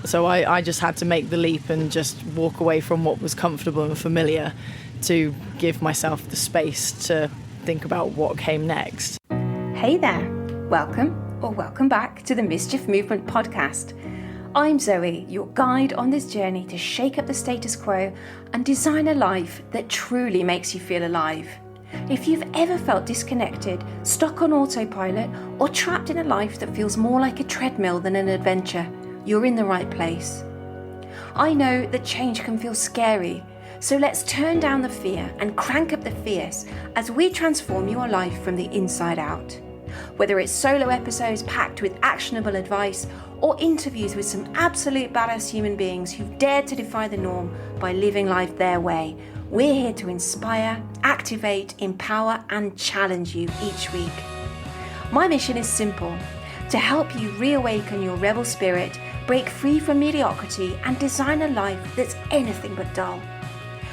so I just had to make the leap and just walk away from what was comfortable and familiar to give myself the space to think about what came next. Hey there, welcome back to the Mischief Movement podcast. I'm Zoe, your guide on this journey to shake up the status quo and design a life that truly makes you feel alive. If you've ever felt disconnected, stuck on autopilot, or trapped in a life that feels more like a treadmill than an adventure, you're in the right place. I know that change can feel scary, so let's turn down the fear and crank up the fierce as we transform your life from the inside out. Whether it's solo episodes packed with actionable advice or interviews with some absolute badass human beings who've dared to defy the norm by living life their way, we're here to inspire, activate, empower, and challenge you each week. My mission is simple: to help you reawaken your rebel spirit, break free from mediocrity, and design a life that's anything but dull.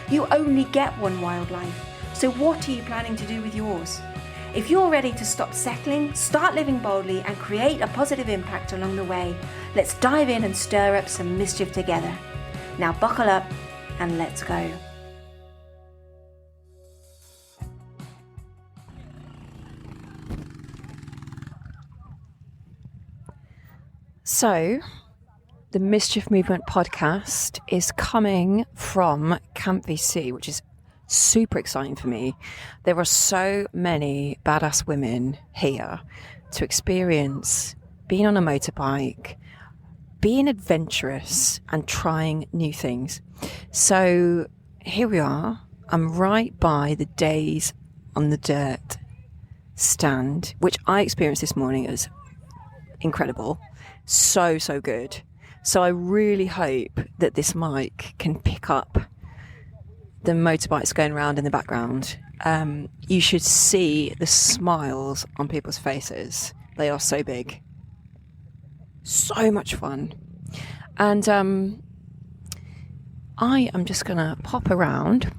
You only get one wild life, so what are you planning to do with yours? If you're ready to stop settling, start living boldly, and create a positive impact along the way, let's dive in and stir up some mischief together. Now buckle up and let's go. So, the Mischief Movement podcast is coming from Camp VC, which is super exciting for me. There are so many badass women here to experience being on a motorbike, being adventurous, and trying new things. So, here we are. I'm right by the Days on the Dirt stand, which I experienced this morning as incredible. So good. So I really hope that this mic can pick up the motorbikes going around in the background. You should see the smiles on people's faces. They are so big. So much fun. And I am just going to pop around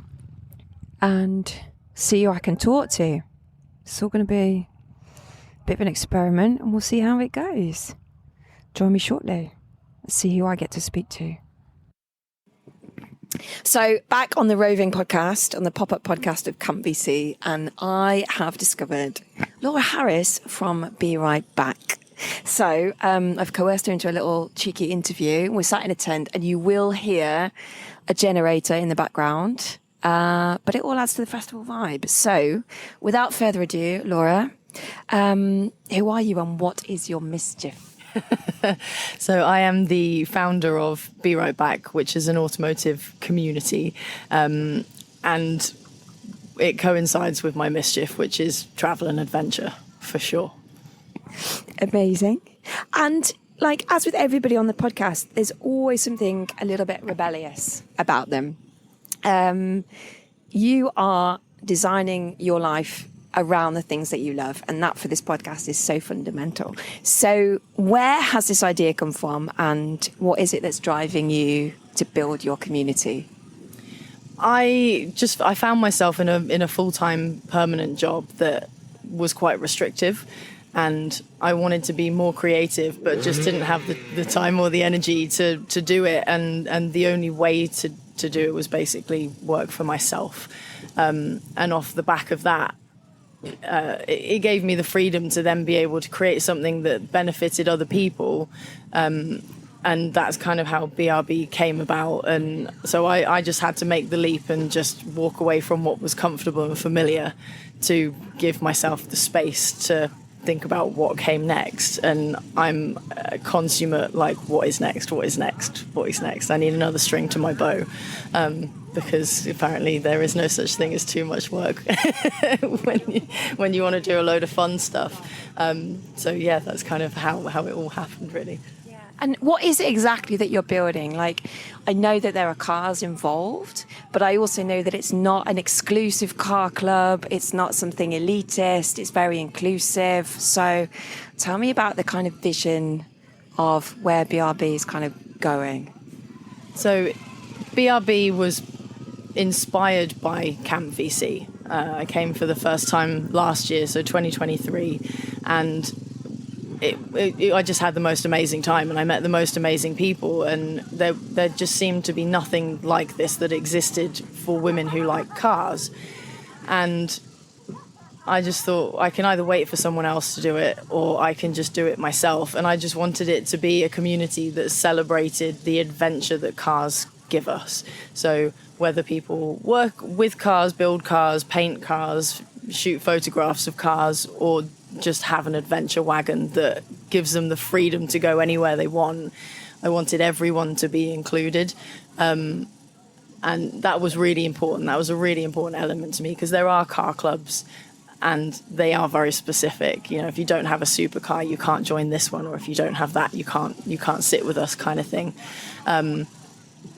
and see who I can talk to. It's all going to be a bit of an experiment, and we'll see how it goes. Join me shortly. Let's see who I get to speak to. So back on the Revving podcast, on the pop-up podcast of Camp VC, and I have discovered Laura Harris from Be Right Back. So I've coerced her into a little cheeky interview. We're sat in a tent, and you will hear a generator in the background, but it all adds to the festival vibe. So without further ado, Laura, who are you and what is your mischief? So I am the founder of Be Right Back, which is an automotive community, and it coincides with my mischief, which is travel and adventure, for sure. Amazing. And like, as with everybody on the podcast, there's always something a little bit rebellious about them. You are designing your life around the things that you love, and that for this podcast is so fundamental. So where has this idea come from, and what is it that's driving you to build your community? I found myself in a full-time permanent job that was quite restrictive, and I wanted to be more creative, but just didn't have the time or the energy to do it, and the only way to do it was basically work for myself. And off the back of that, it gave me the freedom to then be able to create something that benefited other people, and that's kind of how BRB came about. And so I just had to make the leap and just walk away from what was comfortable and familiar to give myself the space to think about what came next. And I'm a consummate, like, what is next? I need another string to my bow, because apparently there is no such thing as too much work when you want to do a load of fun stuff. So yeah, that's kind of how it all happened, really. And what is it exactly that you're building? Like, I know that there are cars involved, but I also know that it's not an exclusive car club. It's not something elitist. It's very inclusive. So tell me about the kind of vision of where BRB is kind of going. So BRB was inspired by Camp VC. I came for the first time last year, so 2023, and I just had the most amazing time, and I met the most amazing people, and there just seemed to be nothing like this that existed for women who like cars. And I just thought, I can either wait for someone else to do it, or I can just do it myself. And I just wanted it to be a community that celebrated the adventure that cars give us. So whether people work with cars, build cars, paint cars, shoot photographs of cars, or just have an adventure wagon that gives them the freedom to go anywhere they want, I wanted everyone to be included. And that was really important. That was a really important element to me, because there are car clubs and they are very specific. You know, if you don't have a supercar, you can't join this one, or if you don't have that, you can't sit with us, kind of thing.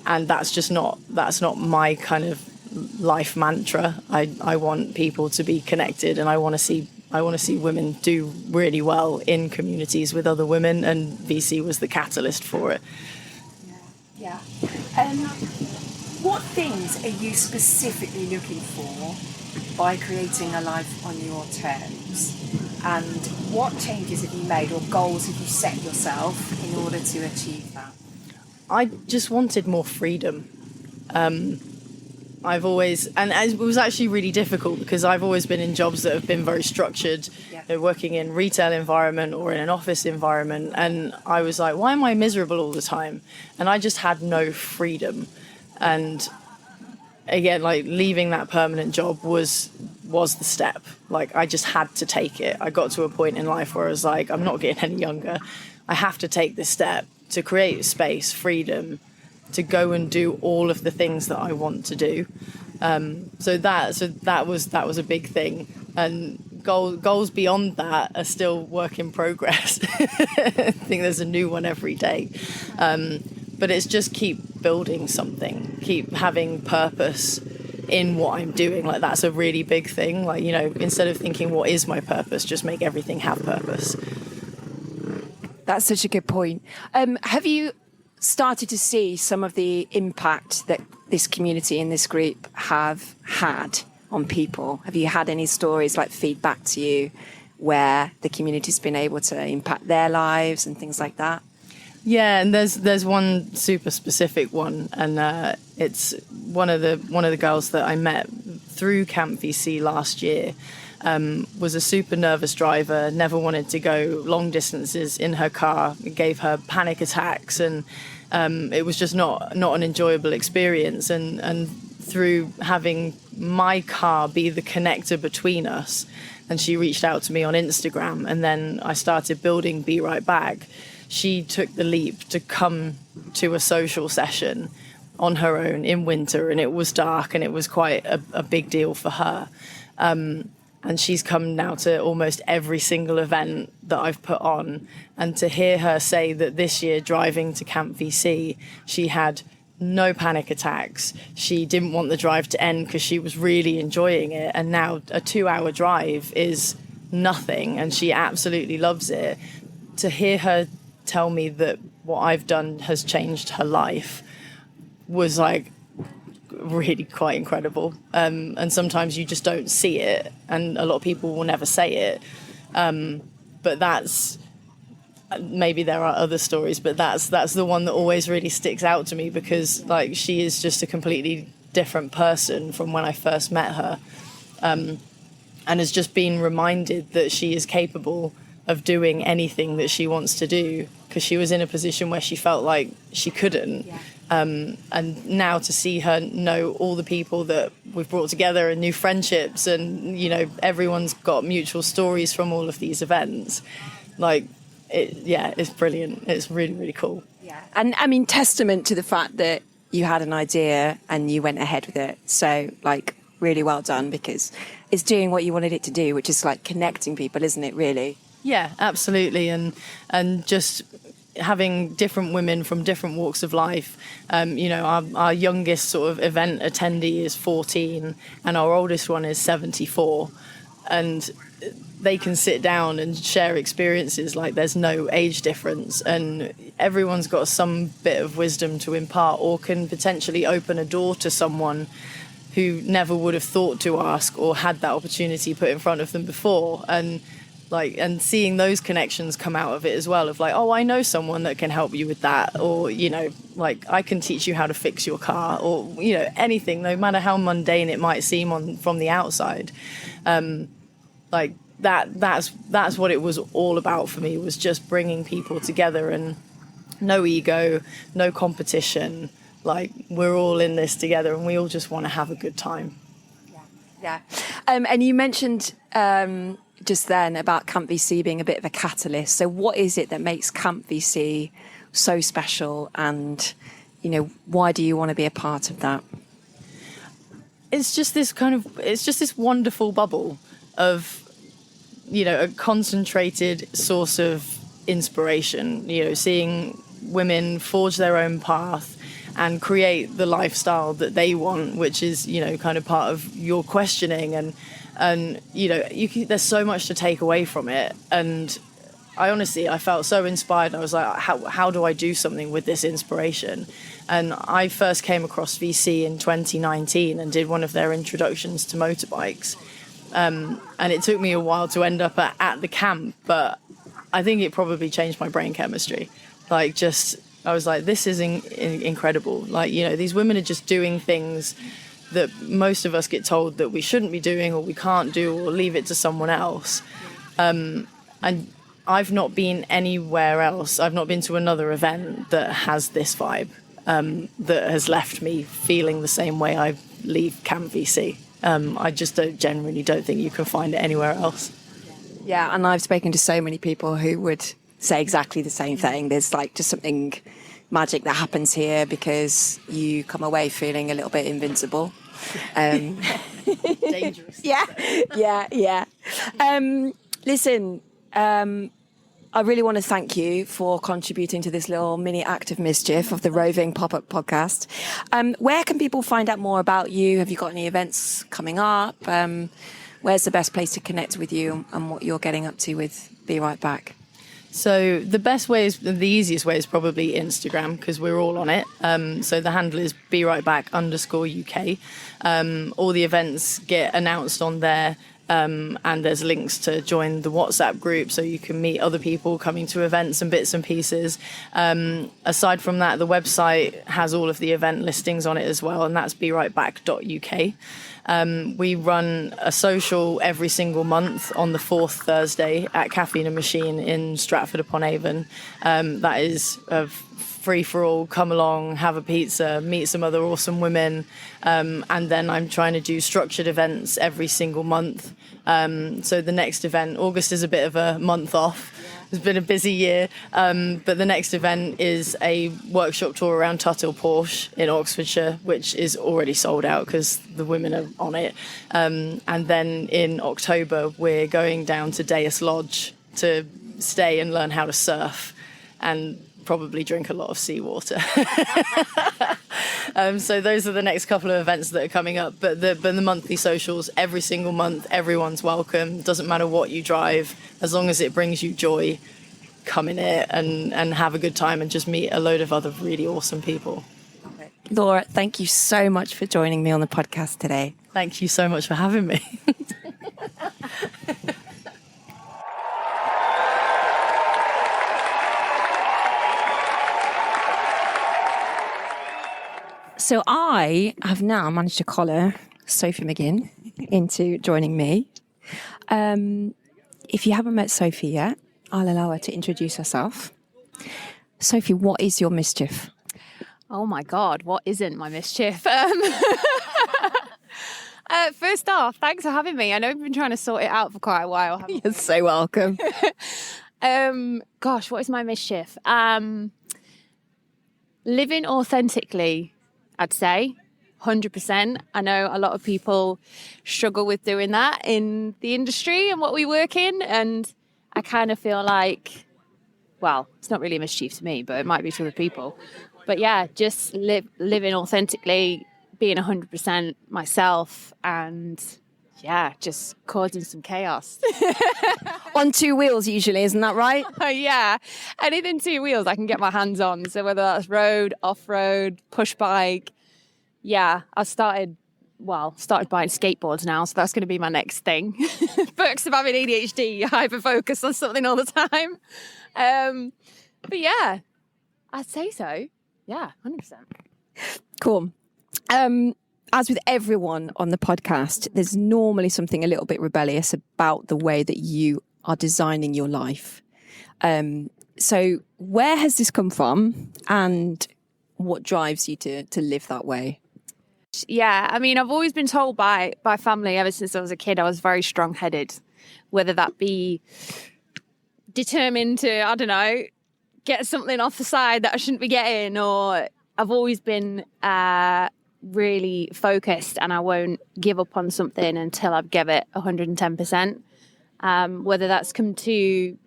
And that's not my kind of life mantra. I want people to be connected, and I want to see women do really well in communities with other women, and VC was the catalyst for it. Yeah. What things are you specifically looking for by creating a life on your terms? And what changes have you made, or goals have you set yourself in order to achieve that? I just wanted more freedom. I've always, and it was actually really difficult, because I've always been in jobs that have been very structured, working in retail environment or in an office environment. And I was like, why am I miserable all the time? And I just had no freedom. And again, like, leaving that permanent job was the step. Like, I just had to take it. I got to a point in life where I was like, I'm not getting any younger. I have to take this step to create space, freedom, to go and do all of the things that I want to do. So that was a big thing. And goals beyond that are still work in progress. I think there's a new one every day. But it's just keep building something, keep having purpose in what I'm doing. Like, that's a really big thing. Like, you know, instead of thinking, what is my purpose, just make everything have purpose. That's such a good point. Have you started to see some of the impact that this community and this group have had on people? Have you had any stories, like feedback to you, where the community's been able to impact their lives and things like that? Yeah, and there's one super specific one, and it's one of the girls that I met through Camp VC last year. Was a super nervous driver, never wanted to go long distances in her car. It gave her panic attacks, and it was just not an enjoyable experience. And through having my car be the connector between us, and she reached out to me on Instagram, and then I started building Be Right Back. She took the leap to come to a social session on her own in winter, and it was dark, and it was quite a big deal for her. And she's come now to almost every single event that I've put on. And to hear her say that this year, driving to Camp VC, she had no panic attacks. She didn't want the drive to end because she was really enjoying it. And now a 2-hour drive is nothing, and she absolutely loves it. To hear her tell me that what I've done has changed her life was like really quite incredible. And sometimes you just don't see it, and a lot of people will never say it. But that's, maybe there are other stories, but that's the one that always really sticks out to me, because like, she is just a completely different person from when I first met her, and has just been reminded that she is capable of doing anything that she wants to do, because she was in a position where she felt like she couldn't. Yeah. And now to see her know all the people that we've brought together, and new friendships, and, you know, everyone's got mutual stories from all of these events. Like, it's brilliant. It's really, really cool. Yeah. And I mean, testament to the fact that you had an idea and you went ahead with it. So, like, really well done, because it's doing what you wanted it to do, which is like connecting people, isn't it, really? Yeah, absolutely. And just having different women from different walks of life. You know, our youngest sort of event attendee is 14, and our oldest one is 74. And they can sit down and share experiences like there's no age difference, and everyone's got some bit of wisdom to impart, or can potentially open a door to someone who never would have thought to ask or had that opportunity put in front of them before. And Like, and seeing those connections come out of it as well, of like, oh, I know someone that can help you with that, or, you know, like, I can teach you how to fix your car, or, you know, anything, no matter how mundane it might seem from the outside. Like, that's what it was all about for me, was just bringing people together, and no ego, no competition. Like, we're all in this together, and we all just want to have a good time. Yeah. And you mentioned just then about Camp VC being a bit of a catalyst. So what is it that makes Camp VC so special, and, you know, why do you want to be a part of that? It's just this wonderful bubble of, you know, a concentrated source of inspiration, you know, seeing women forge their own path and create the lifestyle that they want, which is, you know, kind of part of your questioning, and you know, there's so much to take away from it. And I felt so inspired. I was like, how do I do something with this inspiration? And I first came across VC in 2019 and did one of their introductions to motorbikes. And it took me a while to end up at the camp, but I think it probably changed my brain chemistry. Like, I was like, this is incredible. Like, you know, these women are just doing things that most of us get told that we shouldn't be doing, or we can't do, or leave it to someone else. And I've not been anywhere else. I've not been to another event that has this vibe, that has left me feeling the same way I leave Camp VC. I just genuinely don't think you can find it anywhere else. Yeah, and I've spoken to so many people who would say exactly the same thing. There's like just something magic that happens here, because you come away feeling a little bit invincible. Dangerous. Yeah. Listen, I really want to thank you for contributing to this little mini act of mischief of the Revving pop-up podcast. Where can people find out more about you? Have you got any events coming up? Where's the best place to connect with you and what you're getting up to with Be Right Back? So the easiest way is probably Instagram, because we're all on it. So the handle is BeRightBack_UK. All the events get announced on there. And there's links to join the WhatsApp group, so you can meet other people coming to events and bits and pieces. Aside from that, the website has all of the event listings on it as well, and that's berightback.uk. We run a social every single month on the fourth Thursday at Caffeine and Machine in Stratford-upon-Avon. That is a free for all. Come along, have a pizza, meet some other awesome women, and then I'm trying to do structured events every single month. So the next event, August is a bit of a month off. It's been a busy year, but the next event is a workshop tour around Tuthill Porsche in Oxfordshire, which is already sold out because the women are on it. And then in October, we're going down to Deus Lodge to stay and learn how to surf and probably drink a lot of seawater. So those are the next couple of events that are coming up. But the monthly socials, every single month, everyone's welcome. Doesn't matter what you drive, as long as it brings you joy, come in it and have a good time and just meet a load of other really awesome people. Laura, thank you so much for joining me on the podcast today. Thank you so much for having me. So I have now managed to collar Sophie McGinn into joining me. If you haven't met Sophie yet, I'll allow her to introduce herself. Sophie, what is your mischief? Oh my God, what isn't my mischief? First off, thanks for having me. I know we've been trying to sort it out for quite a while. You're so welcome. Gosh, what is my mischief? Living authentically, I'd say, 100%. I know a lot of people struggle with doing that in the industry and what we work in. And I kind of feel like, well, it's not really a mischief to me, but it might be to other people. But yeah, just living authentically, being 100% myself, and yeah, just causing some chaos. On two wheels usually, isn't that right? Yeah, anything two wheels I can get my hands on. So whether that's road, off-road, push bike. Yeah, I started started buying skateboards now, so that's going to be my next thing. Perks of having ADHD, hyper focus on something all the time. But yeah, I'd say so. Yeah, 100%. Cool. As with everyone on the podcast, there's normally something a little bit rebellious about the way that you are designing your life. So where has this come from, and what drives you to live that way? Yeah, I mean, I've always been told by family ever since I was a kid I was very strong-headed, whether that be determined to, I don't know, get something off the side that I shouldn't be getting, or I've always been really focused and I won't give up on something until I've given it 110%. Whether that's come to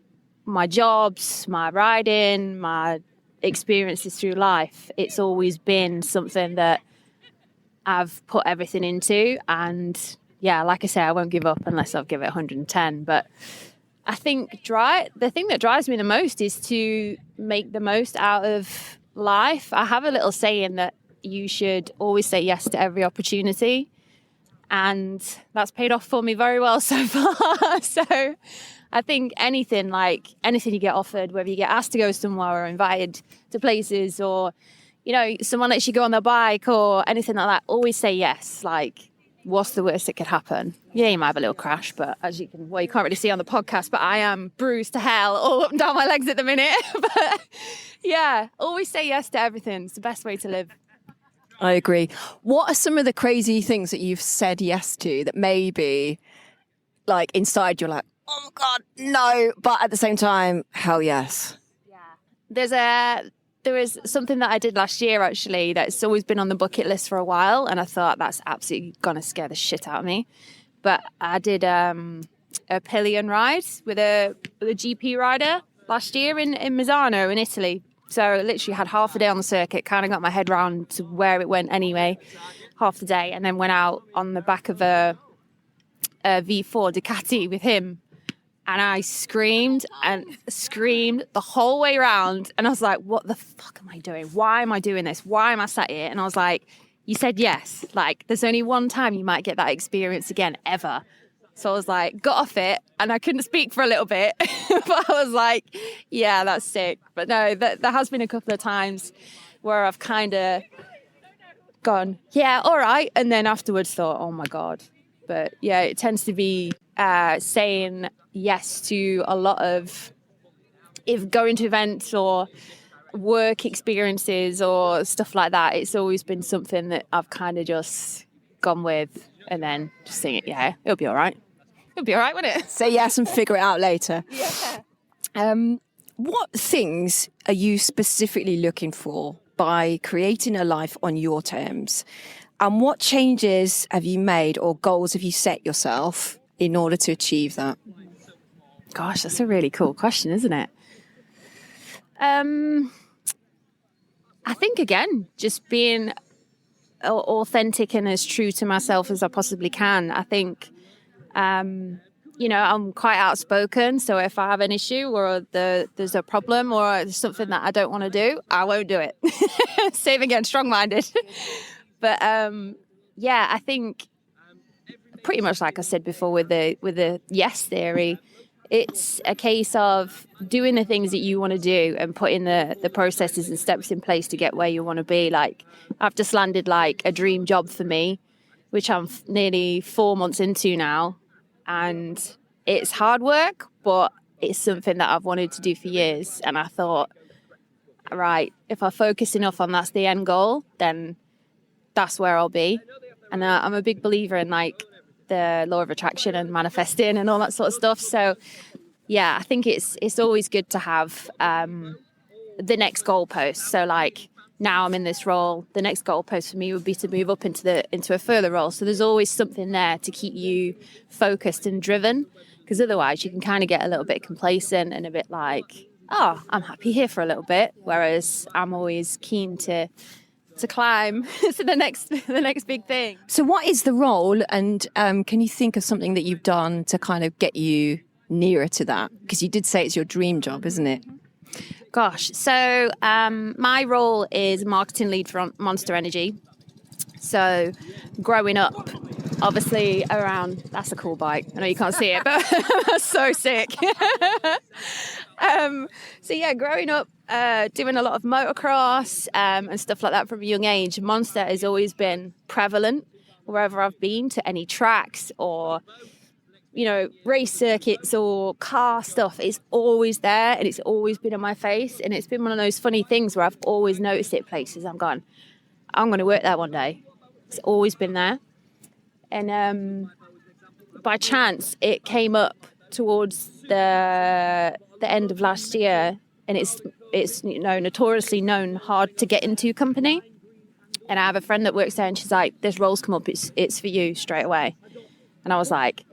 my jobs, my riding, my experiences through life, it's always been something that I've put everything into. And yeah, like I say, I won't give up unless I've given it 110. But I think the thing that drives me the most is to make the most out of life. I have a little saying that you should always say yes to every opportunity. And that's paid off for me very well so far. So I think anything you get offered, whether you get asked to go somewhere or invited to places, or, you know, someone lets you go on their bike or anything like that, always say yes. Like, what's the worst that could happen? Yeah, you might have a little crash, but you can't really see on the podcast, but I am bruised to hell all up and down my legs at the minute. But yeah, always say yes to everything. It's the best way to live. I agree. What are some of the crazy things that you've said yes to that maybe, like, inside you're like, oh my God, no, but at the same time, hell yes? Yeah. There is something that I did last year, actually, that's always been on the bucket list for a while, and I thought that's absolutely going to scare the shit out of me. But I did a pillion ride with a GP rider last year in Misano in Italy. So I literally had half a day on the circuit, kind of got my head round to where it went anyway, half the day, and then went out on the back of a V4 Ducati with him. And I screamed the whole way around. And I was like, what the fuck am I doing? Why am I doing this? Why am I sat here? And I was like, you said yes. Like, there's only one time you might get that experience again, ever. So I was like, got off it, and I couldn't speak for a little bit. But I was like, yeah, that's sick. But no, there has been a couple of times where I've kind of gone, yeah, all right. And then afterwards thought, oh my God. But yeah, it tends to be saying yes to a lot of, if going to events or work experiences or stuff like that, it's always been something that I've kind of just gone with, and then just saying, yeah, it'll be all right. It'll be all right, won't it? Say yes and figure it out later. Yeah. What things are you specifically looking for by creating a life on your terms? And what changes have you made or goals have you set yourself in order to achieve that? Gosh, that's a really cool question, isn't it? I think, again, just being authentic and as true to myself as I possibly can. I think, I'm quite outspoken. So if I have an issue or there's a problem or there's something that I don't want to do, I won't do it. Same again, strong-minded. But I think pretty much like I said before with the yes theory, it's a case of doing the things that you want to do and putting the processes and steps in place to get where you want to be. Like, I've just landed like a dream job for me, which I'm nearly 4 months into now. And it's hard work, but it's something that I've wanted to do for years. And I thought, right, if I focus enough on that's the end goal, then that's where I'll be. And I'm a big believer in like the law of attraction and manifesting and all that sort of stuff. So yeah, I think it's always good to have the next goalpost. So like, now I'm in this role, the next goalpost for me would be to move up into a further role. So there's always something there to keep you focused and driven, because otherwise you can kind of get a little bit complacent and a bit like, oh, I'm happy here for a little bit. Whereas I'm always keen to climb to the next big thing. So what is the role, and can you think of something that you've done to kind of get you nearer to that? Because you did say it's your dream job, isn't it? Gosh, so my role is marketing lead for Monster Energy. So growing up, obviously around, that's a cool bike. I know you can't see it, but that's so sick. So yeah, growing up, doing a lot of motocross and stuff like that from a young age, Monster has always been prevalent wherever I've been, to any tracks or, you know, race circuits or car stuff. It's always there and it's always been on my face. And it's been one of those funny things where I've always noticed it places. I'm going to work there one day. It's always been there. And by chance, it came up towards the end of last year, and it's you know, notoriously known hard to get into company. And I have a friend that works there, and she's like, "This role's come up. It's for you straight away." And I was like,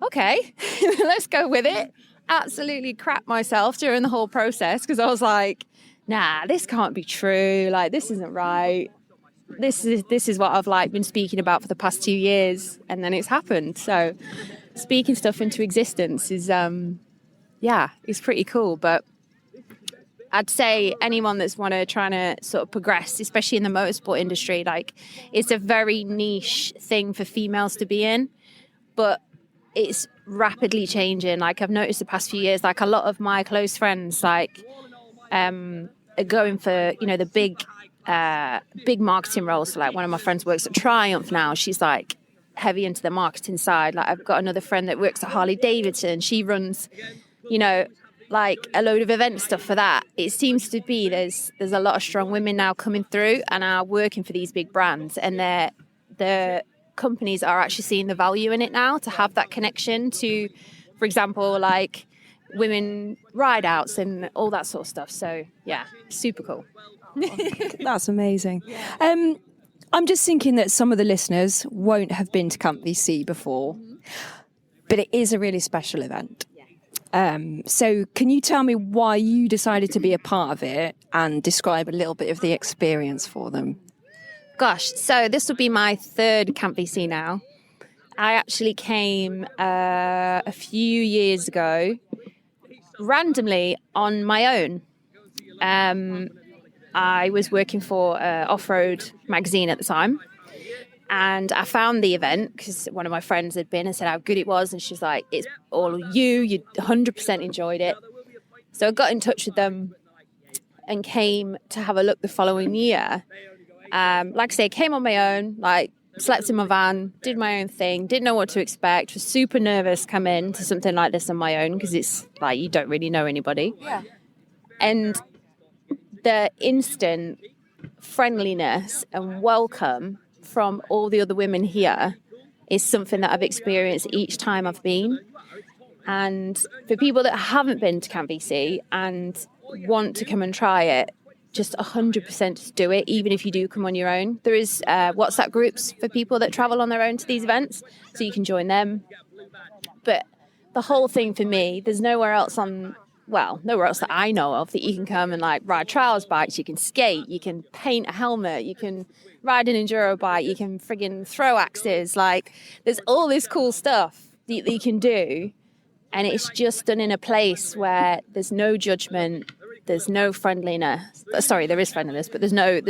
"Okay, let's go with it." Absolutely crap myself during the whole process because I was like, "Nah, this can't be true. Like, this isn't right. This is what I've like been speaking about for the past 2 years," and then it's happened. So speaking stuff into existence is it's pretty cool. But I'd say anyone that's trying to sort of progress, especially in the motorsport industry, like, it's a very niche thing for females to be in, but it's rapidly changing. Like, I've noticed the past few years, like, a lot of my close friends, like, are going for, you know, the big marketing roles. So, like, one of my friends works at Triumph now. She's like heavy into the marketing side. Like, I've got another friend that works at Harley Davidson. She runs, you know, like a load of event stuff for that. It seems to be there's a lot of strong women now coming through and are working for these big brands, and the companies are actually seeing the value in it now to have that connection to, for example, like women ride outs and all that sort of stuff. So yeah, super cool. That's amazing. I'm just thinking that some of the listeners won't have been to Camp VC before, but it is a really special event. So can you tell me why you decided to be a part of it and describe a little bit of the experience for them? Gosh, so this will be my third Camp VC now. I actually came a few years ago, randomly on my own. I was working for Off-Road magazine at the time, and I found the event because one of my friends had been and said how good it was, and she's like, "It's all you 100% enjoyed it." So I got in touch with them and came to have a look the following year. Like I say, came on my own, like slept in my van, did my own thing, didn't know what to expect, was super nervous come in to something like this on my own because it's like you don't really know anybody. Yeah. And the instant friendliness and welcome from all the other women here is something that I've experienced each time I've been. And for people that haven't been to Camp VC and want to come and try it, just 100% do it, even if you do come on your own. There is WhatsApp groups for people that travel on their own to these events, so you can join them. But the whole thing for me, there's nowhere else that I know of that you can come and like ride trials bikes, you can skate, you can paint a helmet, you can ride an enduro bike, you can friggin' throw axes. Like, there's all this cool stuff that you can do, and it's just done in a place where there's no judgment, there's no friendliness. Sorry, there is friendliness, but there's no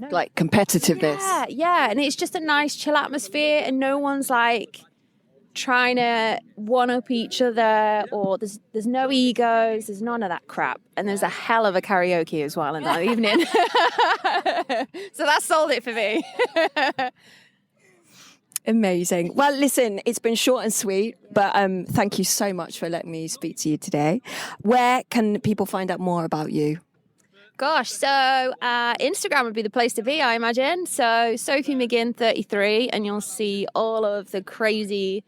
like competitiveness. Yeah, and it's just a nice chill atmosphere, and no one's like trying to one up each other, or there's no egos, there's none of that crap. And there's a hell of a karaoke as well in that evening. So that sold it for me. Amazing. Well, listen, it's been short and sweet, but thank you so much for letting me speak to you today. Where can people find out more about you? Gosh, so Instagram would be the place to be, I imagine. So Sophie McGinn 33, and you'll see all of the crazy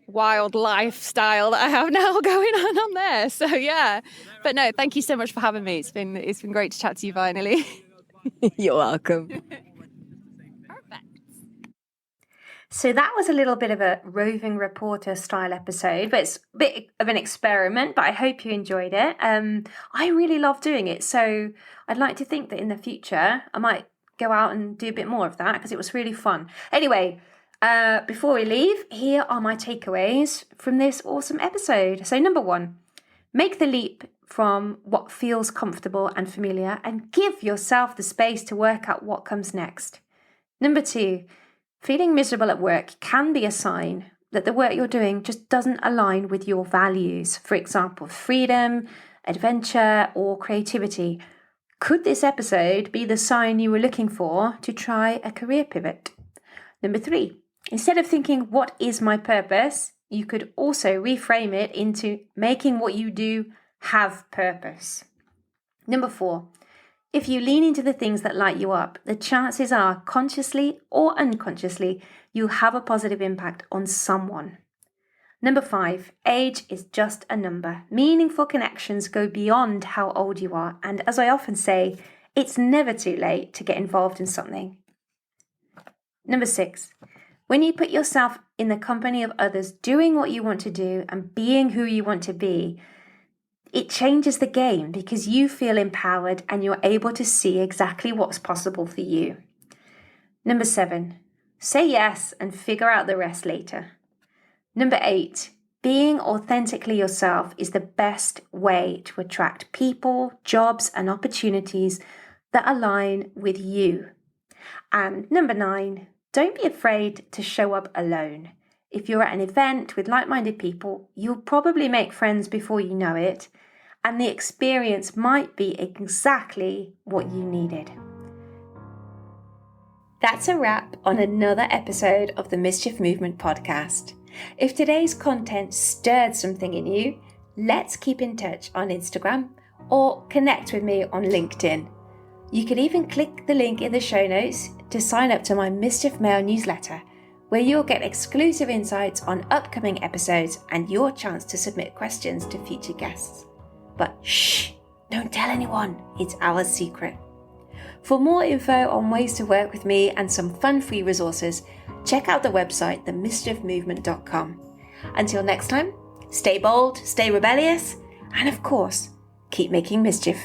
wild lifestyle that I have now going on there. So yeah, but no, thank you so much for having me. It's been great to chat to you finally. You're welcome. So that was a little bit of a roving reporter style episode, but it's a bit of an experiment, but I hope you enjoyed it. I really love doing it. So I'd like to think that in the future, I might go out and do a bit more of that because it was really fun. Anyway, before we leave, here are my takeaways from this awesome episode. So number 1, make the leap from what feels comfortable and familiar and give yourself the space to work out what comes next. Number 2, feeling miserable at work can be a sign that the work you're doing just doesn't align with your values. For example, freedom, adventure, or creativity. Could this episode be the sign you were looking for to try a career pivot? Number 3, instead of thinking, what is my purpose? You could also reframe it into making what you do have purpose. Number 4, if you lean into the things that light you up, the chances are, consciously or unconsciously, you have a positive impact on someone. Number 5, age is just a number. Meaningful connections go beyond how old you are. And as I often say, it's never too late to get involved in something. Number 6, when you put yourself in the company of others doing what you want to do and being who you want to be, it changes the game because you feel empowered and you're able to see exactly what's possible for you. Number 7, say yes and figure out the rest later. Number 8, being authentically yourself is the best way to attract people, jobs, and opportunities that align with you. And number 9, don't be afraid to show up alone. If you're at an event with like-minded people, you'll probably make friends before you know it, and the experience might be exactly what you needed. That's a wrap on another episode of the Mischief Movement podcast. If today's content stirred something in you, let's keep in touch on Instagram or connect with me on LinkedIn. You can even click the link in the show notes to sign up to my Mischief Mail newsletter, where you'll get exclusive insights on upcoming episodes and your chance to submit questions to future guests. But shh, don't tell anyone, it's our secret. For more info on ways to work with me and some fun free resources, check out the website themischiefmovement.com. Until next time, stay bold, stay rebellious, and of course, keep making mischief.